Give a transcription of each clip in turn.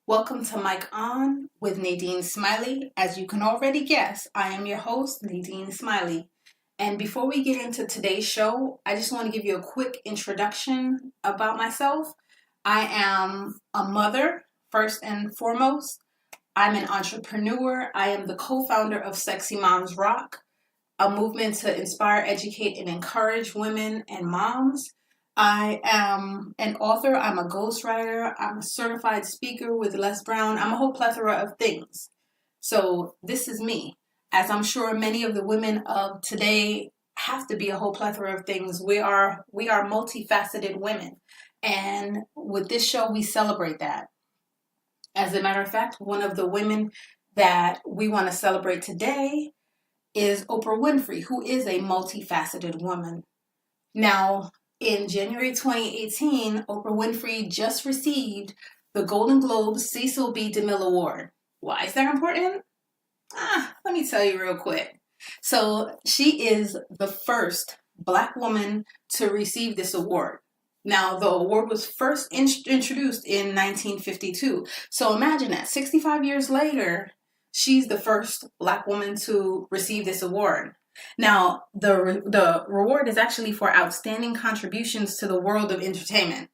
Welcome to Mike On with Nadine Smiley. As you can already guess, I am your host, Nadine Smiley. And before we get into today's show, I just want to give you a quick introduction about myself. I am a mother, first and foremost. I'm an entrepreneur. I am the co-founder of Sexy Moms Rock, a movement to inspire, educate, and encourage women and moms. I am an author. I'm a ghostwriter. I'm a certified speaker with Les Brown. I'm a whole plethora of things. So this is me. As I'm sure many of the women of today have to be a whole plethora of things. We are multifaceted women. And with this show, we celebrate that. As a matter of fact, one of the women that we want to celebrate today is Oprah Winfrey, who is a multifaceted woman. Now, in January 2018, Oprah Winfrey just received the Golden Globe Cecil B. DeMille Award. Why is that important? Let me tell you real quick. So, she is the first Black woman to receive this award. Now, the award was first introduced in 1952. So imagine that, 65 years later, she's the first Black woman to receive this award. Now, the reward is actually for outstanding contributions to the world of entertainment.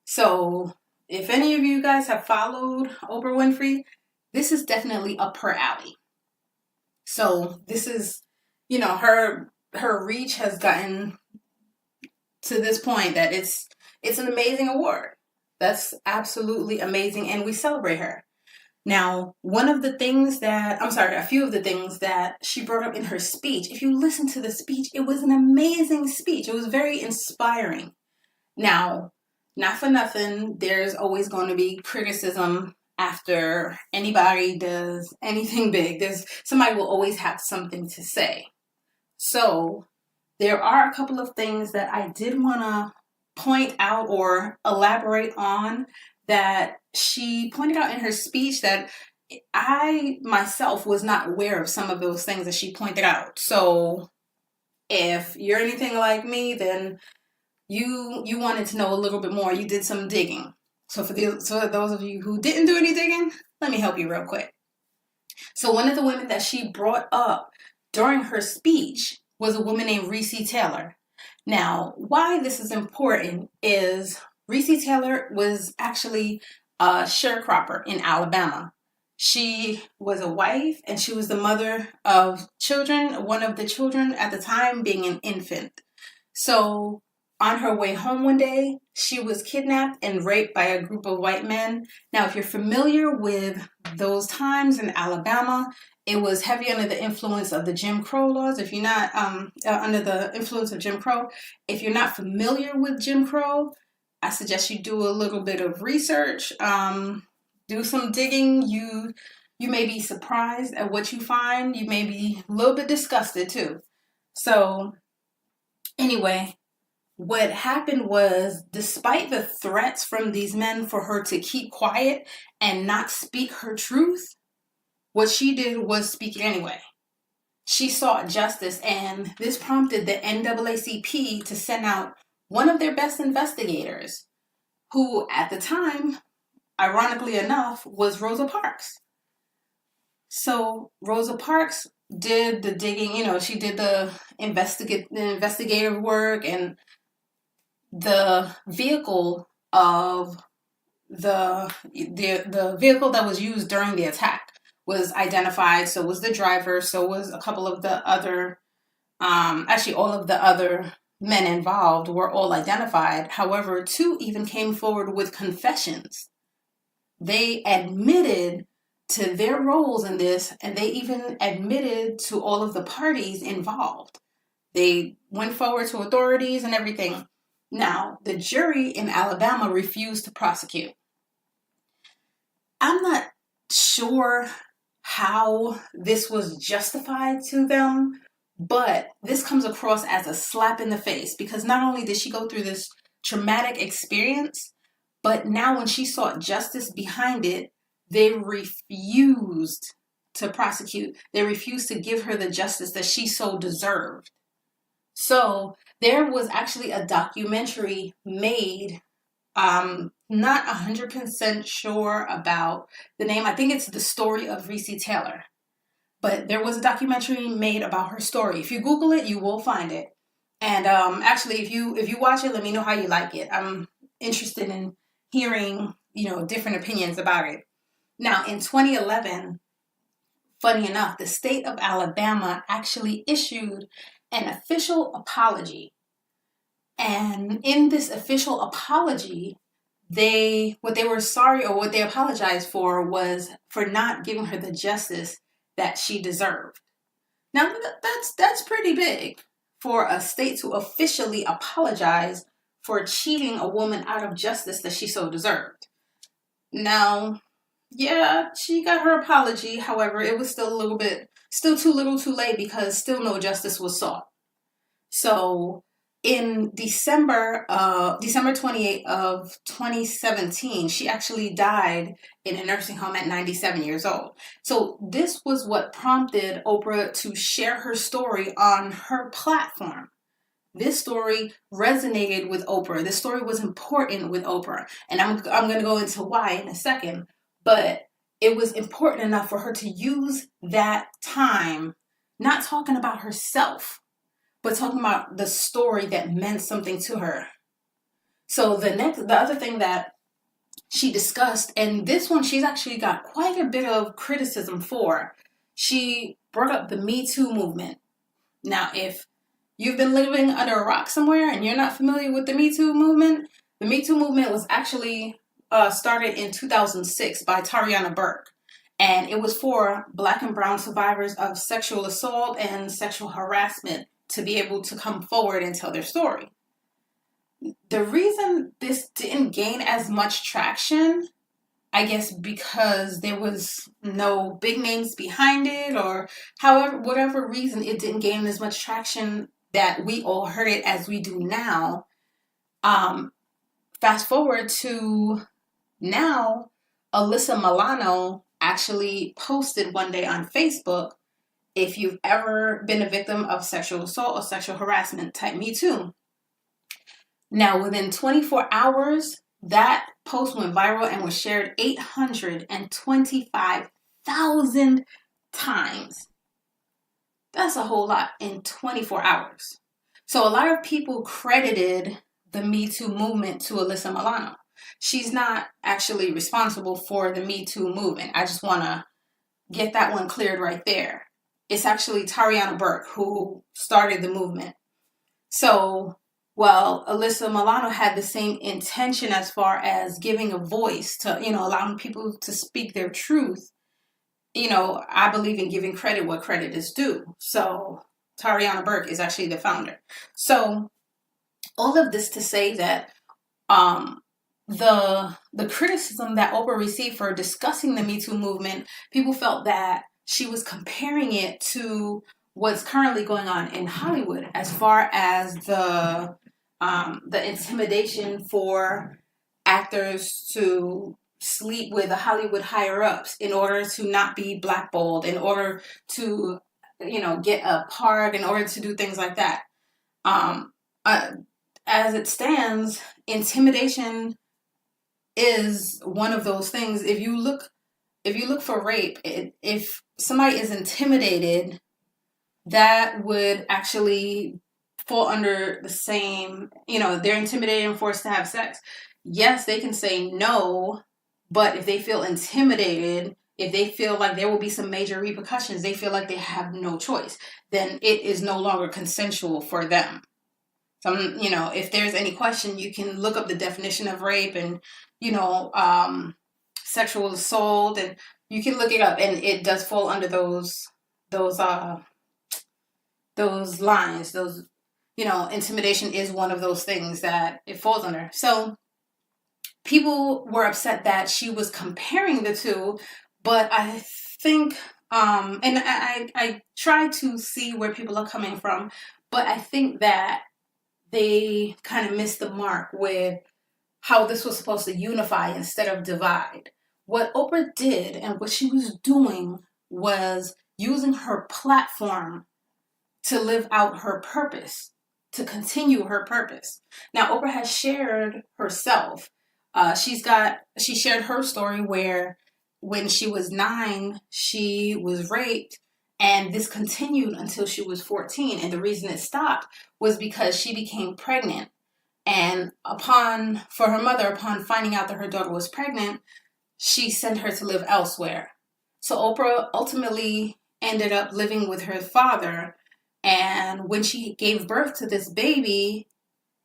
So, if any of you guys have followed Oprah Winfrey, this is definitely up her alley. So, this is, her reach has gotten to this point that it's an amazing award. That's absolutely amazing, and we celebrate her. Now, a few of the things that she brought up in her speech, if you listen to the speech, it was an amazing speech. It was very inspiring. Now, not for nothing, there's always going to be criticism after anybody does anything big. Somebody will always have something to say. So, there are a couple of things that I did want to point out or elaborate on that she pointed out in her speech that I myself was not aware of some of those things that she pointed out. So if you're anything like me, then you wanted to know a little bit more. You did some digging. So for those of you who didn't do any digging, let me help you real quick. So one of the women that she brought up during her speech was a woman named Recy Taylor. Now, why this is important is Recy Taylor was actually a sharecropper in Alabama. She was a wife and she was the mother of children, one of the children at the time being an infant. So on her way home one day, she was kidnapped and raped by a group of white men. Now, if you're familiar with those times in Alabama, it was heavy under the influence of the Jim Crow laws. If you're not under the influence of Jim Crow, if you're not familiar with Jim Crow, I suggest you do a little bit of research, do some digging. You may be surprised at what you find. You may be a little bit disgusted too. So anyway, what happened was, despite the threats from these men for her to keep quiet and not speak her truth, what she did was speak anyway. She sought justice, and this prompted the NAACP to send out one of their best investigators, who at the time, ironically enough, was Rosa Parks. So Rosa Parks did the digging, she did the investigative work, and the vehicle of the vehicle that was used during the attack was identified. So was the driver, so was a couple of the other, actually all of the other men involved were all identified. However, two even came forward with confessions. They admitted to their roles in this, and they even admitted to all of the parties involved. They went forward to authorities and everything. Now, the jury in Alabama refused to prosecute. I'm not sure how this was justified to them, but this comes across as a slap in the face, because not only did she go through this traumatic experience, but now when she sought justice behind it, they refused to prosecute. They refused to give her the justice that she so deserved. So there was actually a documentary made, not not 100% sure about the name. I think it's The Story of Recy Taylor. But there was a documentary made about her story. If you Google it, you will find it. And actually, if you watch it, let me know how you like it. I'm interested in hearing, different opinions about it. Now, in 2011, funny enough, the state of Alabama actually issued an official apology. And in this official apology, what they were sorry, or what they apologized for, was for not giving her the justice that she deserved. Now, that's pretty big for a state to officially apologize for cheating a woman out of justice that she so deserved. Now, yeah, she got her apology. However, it was still too little too late, because still no justice was sought. So in December 28th of 2017, she actually died in a nursing home at 97 years old. So this was what prompted Oprah to share her story on her platform. This story resonated with Oprah. This story was important with Oprah. And I'm going to go into why in a second. But it was important enough for her to use that time, not talking about herself, but talking about the story that meant something to her. So the other thing that she discussed, and this one she's actually got quite a bit of criticism for, she brought up the Me Too movement. Now, if you've been living under a rock somewhere and you're not familiar with the Me Too movement, the Me Too movement was actually started in 2006 by Tariana Burke. And it was for Black and brown survivors of sexual assault and sexual harassment to be able to come forward and tell their story. The reason this didn't gain as much traction, I guess because there was no big names behind it, or whatever reason it didn't gain as much traction that we all heard it as we do now. Fast forward to now, Alyssa Milano actually posted one day on Facebook, if you've ever been a victim of sexual assault or sexual harassment, type Me Too. Now, within 24 hours, that post went viral and was shared 825,000 times. That's a whole lot in 24 hours. So a lot of people credited the Me Too movement to Alyssa Milano. She's not actually responsible for the Me Too movement. I just want to get that one cleared right there. It's actually Tariana Burke who started the movement. So, well, Alyssa Milano had the same intention as far as giving a voice to, allowing people to speak their truth. I believe in giving credit what credit is due. So Tariana Burke is actually the founder. So all of this to say that the criticism that Oprah received for discussing the Me Too movement, people felt that she was comparing it to what's currently going on in Hollywood as far as the intimidation for actors to sleep with the Hollywood higher-ups in order to not be blackballed, in order to, get a part, in order to do things like that. As it stands, intimidation is one of those things. If you look for rape, if somebody is intimidated, that would actually fall under the same, they're intimidated and forced to have sex. Yes, they can say no, but if they feel intimidated, if they feel like there will be some major repercussions, they feel like they have no choice, then it is no longer consensual for them. So, if there's any question, you can look up the definition of rape and, sexual assault, and you can look it up, and it does fall under those lines. Intimidation is one of those things that it falls under. So people were upset that she was comparing the two, but I think, and I try to see where people are coming from, but I think that they kind of missed the mark with how this was supposed to unify instead of divide. What Oprah did and what she was doing was using her platform to live out her purpose, to continue her purpose. Now, Oprah has shared herself She shared her story where when she was 9, she was raped, and this continued until she was 14. And the reason it stopped was because she became pregnant. And for her mother, upon finding out that her daughter was pregnant, she sent her to live elsewhere. So Oprah ultimately ended up living with her father. And when she gave birth to this baby,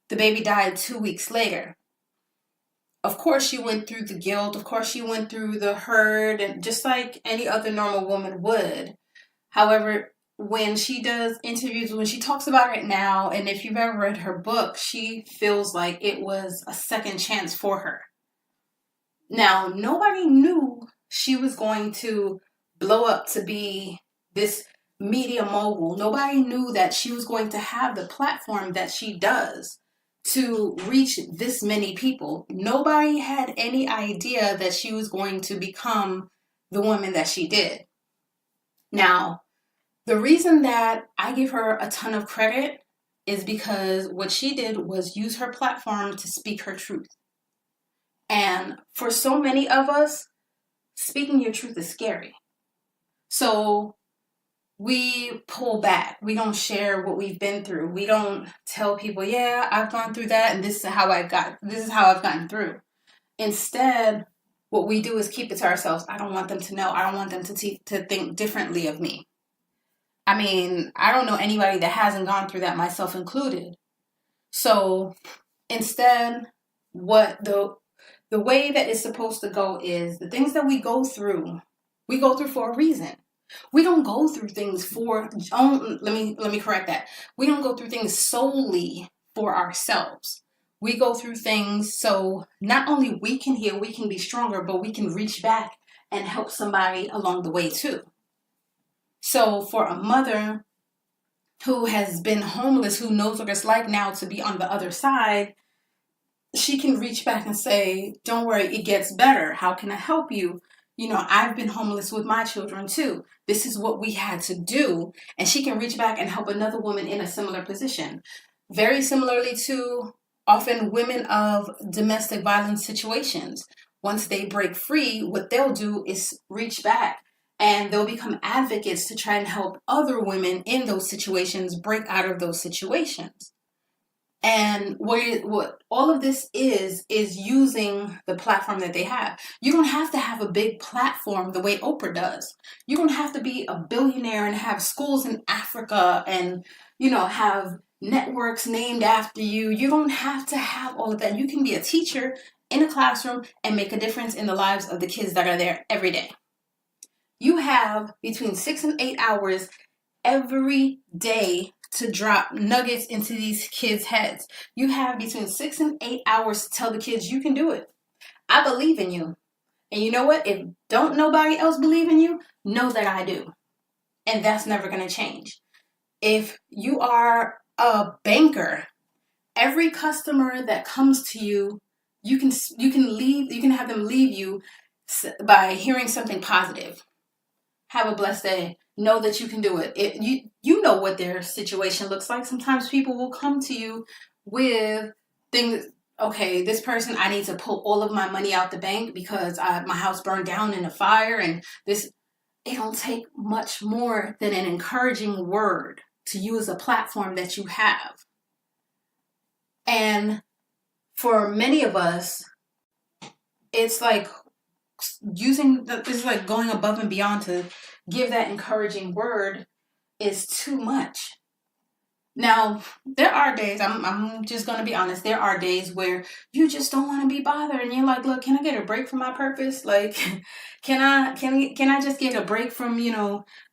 the baby died 2 weeks later. Of course, she went through the guilt. Of course, she went through the hurt, and just like any other normal woman would. However, when she does interviews, when she talks about it now, and if you've ever read her book, she feels like it was a second chance for her. Now, nobody knew she was going to blow up to be this media mogul. Nobody knew that she was going to have the platform that she does to reach this many people. Nobody had any idea that she was going to become the woman that she did. Now, the reason that I give her a ton of credit is because what she did was use her platform to speak her truth. And for so many of us, speaking your truth is scary. So we pull back. We don't share what we've been through. We don't tell people, yeah, I've gone through that and this is how I've gotten through. Instead, what we do is keep it to ourselves. I don't want them to know. I don't want them to think differently of me. I mean, I don't know anybody that hasn't gone through that, myself included. So instead, what the way that it's supposed to go is the things that we go through for a reason. We don't go through things let me correct that. We don't go through things solely for ourselves. We go through things so not only we can heal, we can be stronger, but we can reach back and help somebody along the way too. So for a mother who has been homeless, who knows what it's like now to be on the other side, she can reach back and say, don't worry, it gets better. How can I help you? You know, I've been homeless with my children too. This is what we had to do. And she can reach back and help another woman in a similar position. Very similarly to often women of domestic violence situations. Once they break free, what they'll do is reach back and they'll become advocates to try and help other women in those situations break out of those situations. And what all of this is using the platform that they have. You don't have to have a big platform the way Oprah does. You don't have to be a billionaire and have schools in Africa and, you know, have networks named after you. You don't have to have all of that. You can be a teacher in a classroom and make a difference in the lives of the kids that are there every day. You have between 6 and 8 hours every day to drop nuggets into these kids' heads. You have between 6 and 8 hours to tell the kids you can do it. I believe in you. And you know what? If don't nobody else believe in you, know that I do. And that's never going to change. If you are a banker, every customer that comes to you, you can have them leave you by hearing something positive. Have a blessed day. Know that you can do it. You know what their situation looks like. Sometimes people will come to you with things. Okay, this person, I need to pull all of my money out the bank because my house burned down in a fire, and this. It don't take much more than an encouraging word to use a platform that you have. And for many of us, it's like this is like going above and beyond to give that encouraging word is too much. Now, there are days, I'm just going to be honest, there are days where you just don't want to be bothered and you're like, look, can I get a break from my purpose? Like, can I just get a break from,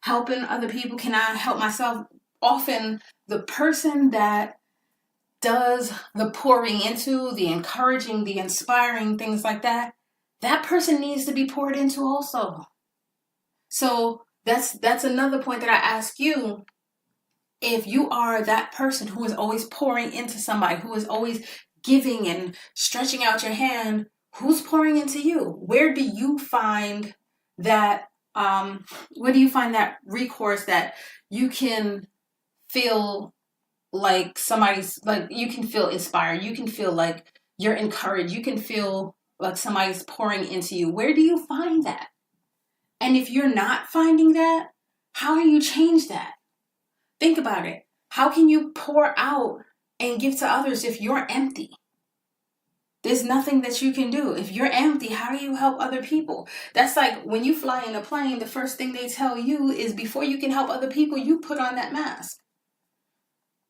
helping other people? Can I help myself? Often the person that does the pouring into, the encouraging, the inspiring, things like that, that person needs to be poured into also. So that's another point that I ask you. If you are that person who is always pouring into somebody, who is always giving and stretching out your hand, who's pouring into you? Where do you find that recourse that you can feel like somebody's, like, you can feel inspired, you can feel like you're encouraged, you can feel like somebody's pouring into you. Where do you find that? And if you're not finding that, how do you change that? Think about it. How can you pour out and give to others if you're empty? There's nothing that you can do. If you're empty, how do you help other people? That's like when you fly in a plane, the first thing they tell you is before you can help other people, you put on that mask.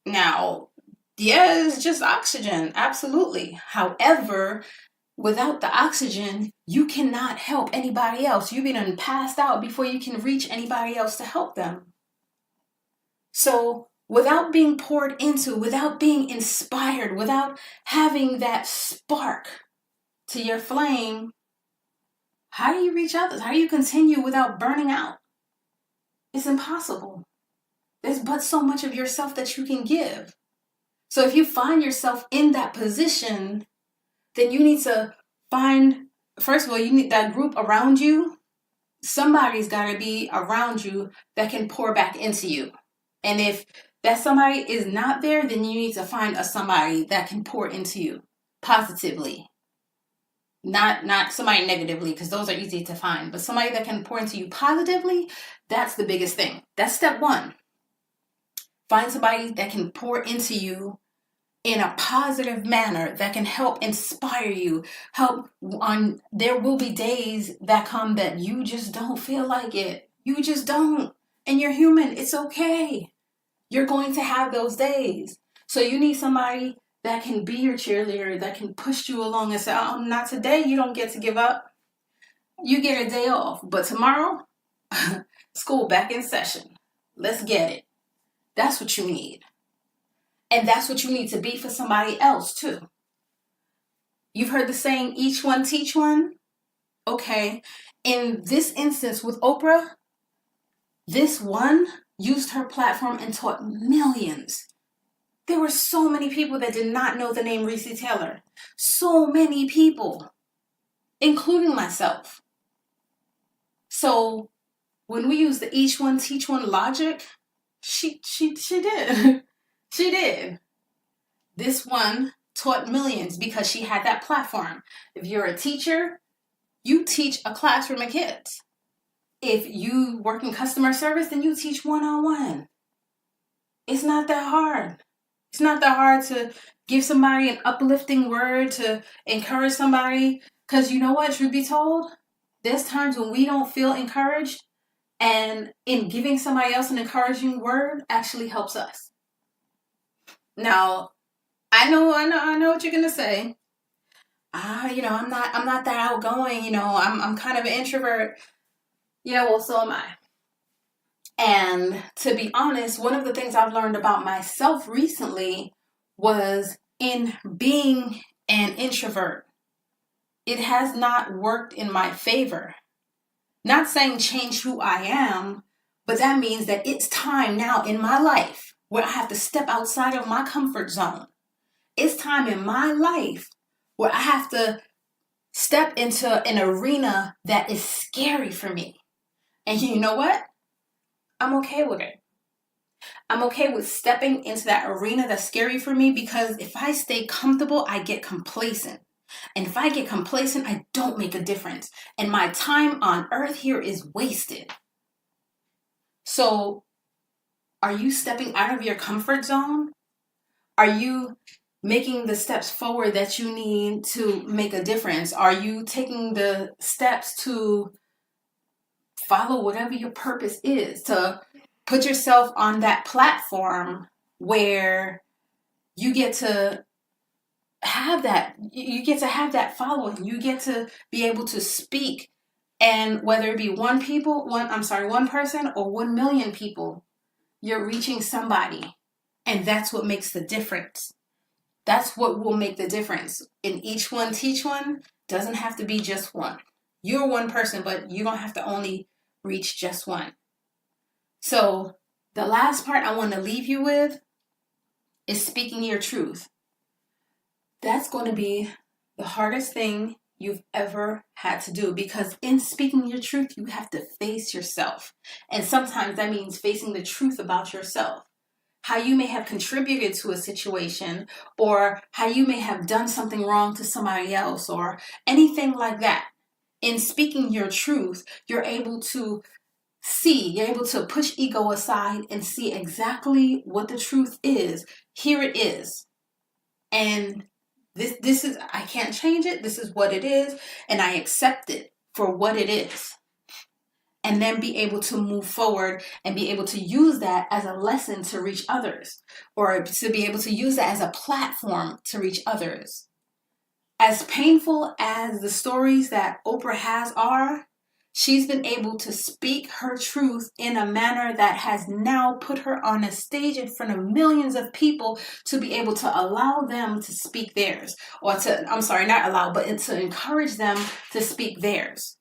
Now, yeah, it's just oxygen, absolutely. However, without the oxygen, you cannot help anybody else. You've been passed out before you can reach anybody else to help them. So without being poured into, without being inspired, without having that spark to your flame, how do you reach others? How do you continue without burning out? It's impossible. There's but so much of yourself that you can give. So if you find yourself in that position, then you need to find, first of all, you need that group around you. Somebody's got to be around you that can pour back into you. And if that somebody is not there, then you need to find a somebody that can pour into you positively. Not somebody negatively, because those are easy to find, but somebody that can pour into you positively, that's the biggest thing. That's step one. Find somebody that can pour into you in a positive manner, that can help inspire you, there will be days that come that you just don't feel like it. You just don't. And you're human. It's okay. You're going to have those days. So you need somebody that can be your cheerleader, that can push you along and say, oh, not today. You don't get to give up. You get a day off. But tomorrow, school back in session. Let's get it. That's what you need. And that's what you need to be for somebody else too. You've heard the saying, each one teach one. Okay. In this instance with Oprah, this one used her platform and taught millions. There were so many people that did not know the name Recy Taylor. So many people, including myself. So when we use the each one teach one logic, she did. She did. This one taught millions because she had that platform. If you're a teacher, you teach a classroom of kids. If you work in customer service, then you teach one-on-one. It's not that hard. It's not that hard to give somebody an uplifting word, to encourage somebody. Because you know what, truth be told, there's times when we don't feel encouraged, and in giving somebody else an encouraging word actually helps us. Now, I know what you're gonna say. I'm not that outgoing. I'm kind of an introvert. Yeah, well, so am I. And to be honest, one of the things I've learned about myself recently was in being an introvert. It has not worked in my favor. Not saying change who I am, but that means that it's time now in my life where I have to step outside of my comfort zone. It's time in my life where I have to step into an arena that is scary for me. And you know what? I'm okay with it. I'm okay with stepping into that arena that's scary for me, because if I stay comfortable, I get complacent. And if I get complacent, I don't make a difference. And my time on earth here is wasted. So, are you stepping out of your comfort zone? Are you making the steps forward that you need to make a difference? Are you taking the steps to follow whatever your purpose is, to put yourself on that platform where you get to have that following, you get to be able to speak, and whether it be one person or 1 million people, you're reaching somebody, and that's what makes the difference. That's what will make the difference. In each one teach one doesn't have to be just one. You're one person, but you don't have to only reach just one. So the last part I want to leave you with is speaking your truth. That's going to be the hardest thing you've ever had to do, because in speaking your truth, you have to face yourself. And sometimes that means facing the truth about yourself. how you may have contributed to a situation, or how you may have done something wrong to somebody else, or anything like that. In speaking your truth, you're able to you're able to push ego aside and see exactly what the truth is. Here it is. And this is, I can't change it. This is what it is. And I accept it for what it is. And then be able to move forward and be able to use that as a lesson to reach others, or to be able to use that as a platform to reach others. As painful as the stories that Oprah has are, she's been able to speak her truth in a manner that has now put her on a stage in front of millions of people to be able to allow them to speak theirs. Or to, I'm sorry, not allow, but to encourage them to speak theirs.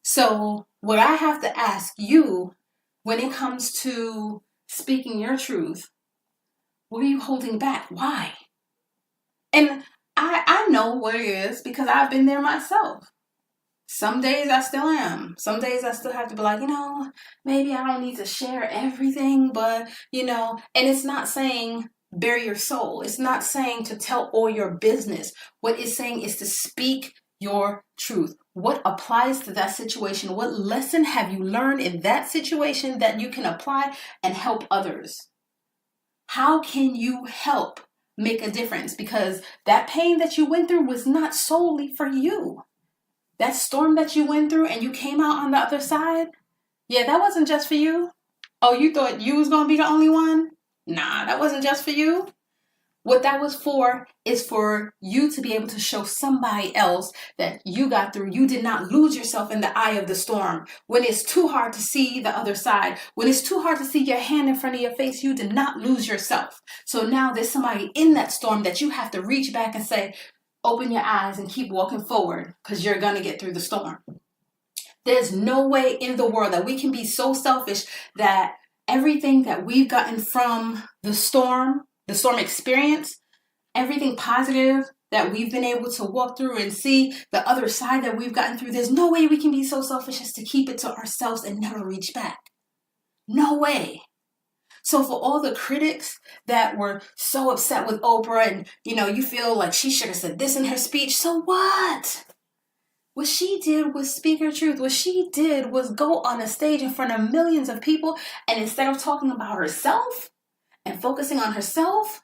So what I have to ask you when it comes to speaking your truth, what are you holding back? Why? And I know what it is because I've been there myself. Some days I still am. Some days I still have to be like, maybe I don't need to share everything, but, and it's not saying bare your soul. It's not saying to tell all your business. What it's saying is to speak your truth. What applies to that situation? What lesson have you learned in that situation that you can apply and help others? How can you help make a difference? Because that pain that you went through was not solely for you. That storm that you went through and you came out on the other side, that wasn't just for you. Oh, you thought you was going to be the only one? Nah, that wasn't just for you. What that was for is for you to be able to show somebody else that you got through. You did not lose yourself in the eye of the storm. When it's too hard to see the other side, when it's too hard to see your hand in front of your face, you did not lose yourself. So now there's somebody in that storm that you have to reach back and say, open your eyes and keep walking forward because you're going to get through the storm. There's no way in the world that we can be so selfish that everything that we've gotten from the storm experience, everything positive that we've been able to walk through and see the other side that we've gotten through, there's no way we can be so selfish as to keep it to ourselves and never reach back. No way. So for all the critics that were so upset with Oprah and, you feel like she should have said this in her speech, so what? What she did was speak her truth. What she did was go on a stage in front of millions of people, and instead of talking about herself and focusing on herself,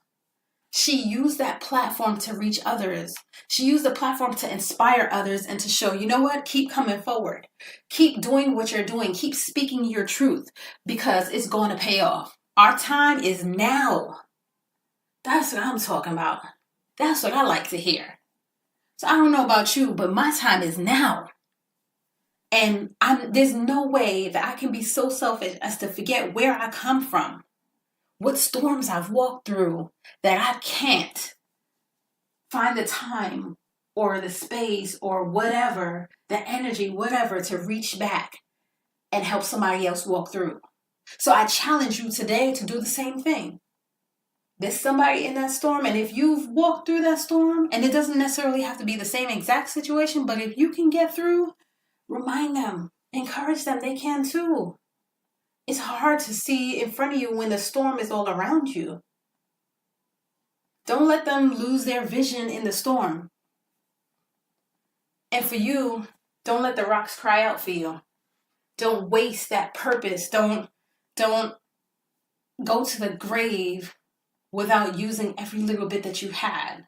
she used that platform to reach others. She used the platform to inspire others and to show, keep coming forward. Keep doing what you're doing. Keep speaking your truth because it's going to pay off. Our time is now. That's what I'm talking about. That's what I like to hear. So I don't know about you, but my time is now. And there's no way that I can be so selfish as to forget where I come from, what storms I've walked through, that I can't find the time or the space or whatever, the energy, whatever, to reach back and help somebody else walk through. So I challenge you today to do the same thing. There's somebody in that storm, and if you've walked through that storm, and it doesn't necessarily have to be the same exact situation, but if you can get through, remind them, encourage them, they can too. It's hard to see in front of you when the storm is all around you. Don't let them lose their vision in the storm. And for you, don't let the rocks cry out for you. Don't waste that purpose. Don't go to the grave without using every little bit that you had,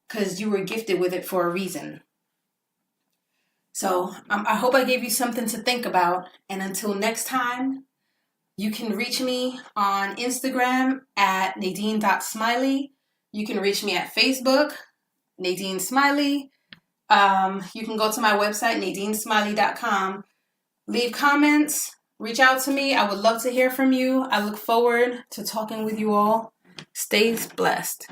because you were gifted with it for a reason. So I hope I gave you something to think about. And until next time, you can reach me on Instagram at Nadine.Smiley. You can reach me at Facebook, Nadine Smiley. You can go to my website, NadineSmiley.com. Leave comments. Reach out to me. I would love to hear from you. I look forward to talking with you all. Stay blessed.